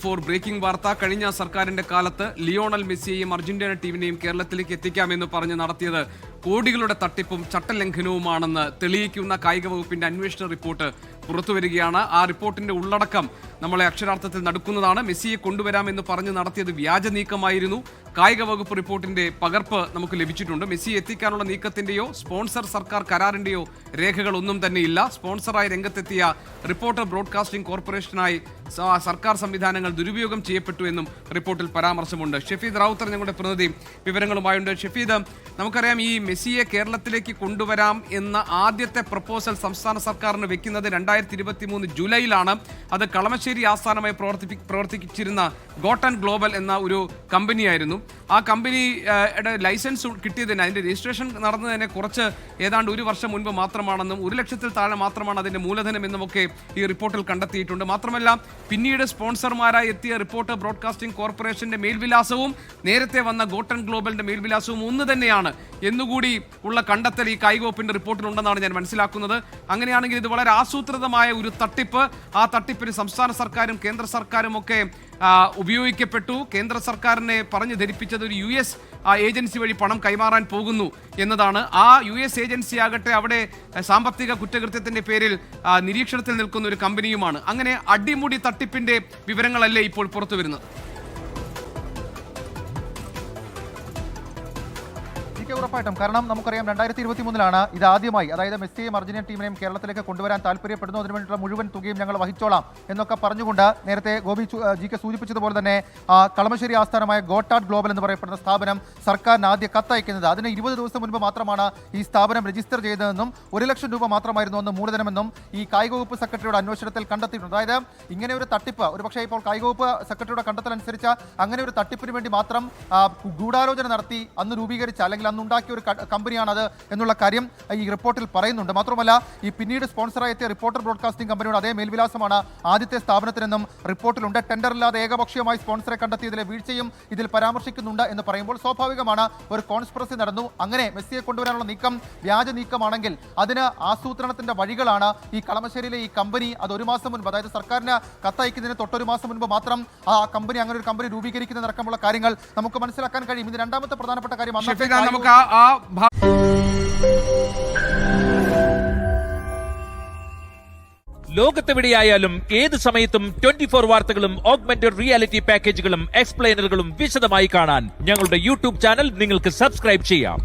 24 breaking വാർത്ത. കഴിഞ്ഞ സർക്കാരിന്റെ കാലത്ത് ലിയോണൽ മെസ്സിയെയും അർജന്റീന ടീമിനെയും കേരളത്തിലേക്ക് എത്തിക്കാമെന്ന് പറഞ്ഞ് നടത്തിയത് കോടികളുടെ തട്ടിപ്പും ചട്ടലംഘനവുമാണെന്ന് തെളിയിക്കുന്ന കായിക വകുപ്പിന്റെ അന്വേഷണ റിപ്പോർട്ട് പുറത്തുവരികയാണ്. ആ റിപ്പോർട്ടിന്റെ ഉള്ളടക്കം നമ്മളെ അക്ഷരാർത്ഥത്തിൽ നടക്കുന്നതാണ്. മെസ്സിയെ കൊണ്ടുവരാമെന്ന് പറഞ്ഞ് നടത്തിയത് വ്യാജ നീക്കമായിരുന്നു. കായിക വകുപ്പ് റിപ്പോർട്ടിന്റെ പകർപ്പ് നമുക്ക് ലഭിച്ചിട്ടുണ്ട്. മെസ്സിയെ എത്തിക്കാനുള്ള നീക്കത്തിന്റെയോ സ്പോൺസർ സർക്കാർ കരാറിന്റെയോ രേഖകളൊന്നും തന്നെ ഇല്ല. സ്പോൺസറായി രംഗത്തെത്തിയ റിപ്പോർട്ടർ ബ്രോഡ്കാസ്റ്റിംഗ് കോർപ്പറേഷനായി സർക്കാർ സംവിധാനങ്ങൾ ദുരുപയോഗം ചെയ്യപ്പെട്ടു എന്നും റിപ്പോർട്ടിൽ പരാമർശമുണ്ട്. ഷഫീദ് റാവുത്തർ ഞങ്ങളുടെ പ്രതിനിധി വിവരങ്ങളുമായുണ്ട്. ഷഫീദ്, നമുക്കറിയാം ഈ മെസ്സിയെ കേരളത്തിലേക്ക് കൊണ്ടുവരാം എന്ന ആദ്യത്തെ പ്രപ്പോസൽ സംസ്ഥാന സർക്കാരിന് വെക്കുന്നത് 2023 ജൂലൈയിലാണ്. അത് കളമശ്ശേരി ആസ്ഥാനമായി പ്രവർത്തിച്ചിരുന്ന ഗോട്ടൺ ഗ്ലോബൽ എന്ന ഒരു കമ്പനിയായിരുന്നു. ആ കമ്പനിയുടെ ലൈസൻസ് കിട്ടിയതിന്, അതിന്റെ രജിസ്ട്രേഷൻ നടന്നതിനെ ഏതാണ്ട് ഒരു വർഷം മുൻപ് മാത്രമാണെന്നും 1 ലക്ഷത്തിൽ താഴെ മാത്രമാണ് അതിന്റെ മൂലധനം എന്നുമൊക്കെ ഈ റിപ്പോർട്ടിൽ കണ്ടെത്തിയിട്ടുണ്ട്. മാത്രമല്ല, പിന്നീട് സ്പോൺസർമാരായി എത്തിയ റിപ്പോർട്ടർ ബ്രോഡ്കാസ്റ്റിംഗ് കോർപ്പറേഷന്റെ മേൽവിലാസവും നേരത്തെ വന്ന ഗോട്ടൺ ഗ്ലോബലിന്റെ മേൽവിലാസവും ഒന്ന് തന്നെയാണ് എന്നുകൂടി ഉള്ള കണ്ടെത്തൽ ഈ കായിക വകുപ്പിന്റെ റിപ്പോർട്ടിലുണ്ടെന്നാണ് ഞാൻ മനസ്സിലാക്കുന്നത്. അങ്ങനെയാണെങ്കിൽ ഇത് വളരെ ആസൂത്രിതമായ ഒരു തട്ടിപ്പ്. ആ തട്ടിപ്പിന് സംസ്ഥാന സർക്കാരും കേന്ദ്ര സർക്കാരും ഒക്കെ ഉപയോഗിക്കപ്പെട്ടു. കേന്ദ്ര സർക്കാരിനെ പറഞ്ഞു ധരിപ്പിച്ചത് ഒരു US ഏജൻസി വഴി പണം കൈമാറാൻ പോകുന്നു എന്നതാണ്. ആ US ഏജൻസി ആകട്ടെ അവിടെ സാമ്പത്തിക കുറ്റകൃത്യത്തിന്റെ പേരിൽ നിരീക്ഷണത്തിൽ നിൽക്കുന്ന ഒരു കമ്പനിയുമാണ്. അങ്ങനെ അടിമുടി തട്ടിപ്പിന്റെ വിവരങ്ങളല്ലേ ഇപ്പോൾ പുറത്തു വരുന്നത്? ഉറപ്പായിട്ടും. കാരണം നമുക്കറിയാം 2023 ഇത് ആദ്യമായി, അതായത് മെസ്സിയെയും അർജന്റീന ടീമിനെയും കേരളത്തിലേക്ക് കൊണ്ടുവരാൻ താല്പര്യപ്പെടുന്നു, അതിനു വേണ്ടിയിട്ടുള്ള മുഴുവൻ തുകയും ഞങ്ങൾ വഹിച്ചോളാം എന്നൊക്കെ പറഞ്ഞുകൊണ്ട് നേരത്തെ ഗോപി GK സൂചിപ്പിച്ചതുപോലെ തന്നെ കളമശ്ശേരി ആസ്ഥാനമായ ഗോട്ടാട്ട് ഗ്ലോബൽ എന്ന് പറയപ്പെടുന്ന സ്ഥാപനം സർക്കാരിന് ആദ്യ കത്തയക്കുന്നത്. അതിന് 20 ദിവസം മുൻപ് മാത്രമാണ് ഈ സ്ഥാപനം രജിസ്റ്റർ ചെയ്തതെന്നും 1 ലക്ഷം രൂപ മാത്രമായിരുന്നു അന്ന് മൂലധനമെന്നും ഈ കായിക വകുപ്പ് സെക്രട്ടറിയുടെ അന്വേഷണത്തിൽ കണ്ടെത്തിയിട്ടുണ്ട്. അതായത് ഇങ്ങനെ ഒരു തട്ടിപ്പ്, ഒരുപക്ഷെ ഇപ്പോൾ കായിക വകുപ്പ് സെക്രട്ടറിയുടെ കണ്ടെത്തലനുസരിച്ച് അങ്ങനെ ഒരു തട്ടിപ്പിന് വേണ്ടി മാത്രം ഗൂഢാലോചന നടത്തി അന്ന് രൂപീകരിച്ച അല്ലെങ്കിൽ അന്ന് ഉണ്ടാക്കിയ ഒരു കമ്പനിയാണത് എന്നുള്ള കാര്യം ഈ റിപ്പോർട്ടിൽ പറയുന്നുണ്ട്. മാത്രമല്ല, ഈ പിന്നീട് സ്പോൺസറായി എത്തിയ റിപ്പോർട്ടർ ബ്രോഡ്കാസ്റ്റിംഗ് കമ്പനിയുടെ അതേ മേൽവിലാസമാണ് ആദ്യത്തെ സ്ഥാപനത്തിനെന്നും റിപ്പോർട്ടിലുണ്ട്. ടെൻഡറില്ലാതെ ഏകപക്ഷീയമായി സ്പോൺസറെ കണ്ടെത്തിയതിലെ വീഴ്ചയും ഇതിൽ പരാമർശിക്കുന്നുണ്ട് എന്ന് പറയുമ്പോൾ സ്വാഭാവികമാണ് ഒരു കോൺസ്പിറസി നടന്നു. അങ്ങനെ മെസ്സിയെ കൊണ്ടുവരാനുള്ള നീക്കം വ്യാജ നീക്കമാണെങ്കിൽ അതിന് ആസൂത്രണത്തിന്റെ വഴികളാണ് ഈ കളമശ്ശേരിയിലെ ഈ കമ്പനി. അത് 1 മാസം മുൻപ്, അതായത് സർക്കാരിന് കത്തയക്കുന്നതിന് തൊട്ടൊരു മാസം മുൻപ് മാത്രം ആ കമ്പനി, അങ്ങനെ ഒരു കമ്പനി രൂപീകരിക്കുന്നതടക്കമുള്ള കാര്യങ്ങൾ നമുക്ക് മനസ്സിലാക്കാൻ കഴിയും. ഇത് രണ്ടാമത്തെ പ്രധാനപ്പെട്ട കാര്യം. ലോകത്തെവിടെയായാലും ഏത് സമയത്തും 24 വാർത്തകളും ഓഗ്മെന്റഡ് റിയാലിറ്റി പാക്കേജുകളും എക്സ്പ്ലെയിനറുകളും വിശദമായി കാണാൻ ഞങ്ങളുടെ YouTube ചാനൽ നിങ്ങൾക്ക് സബ്സ്ക്രൈബ് ചെയ്യാം.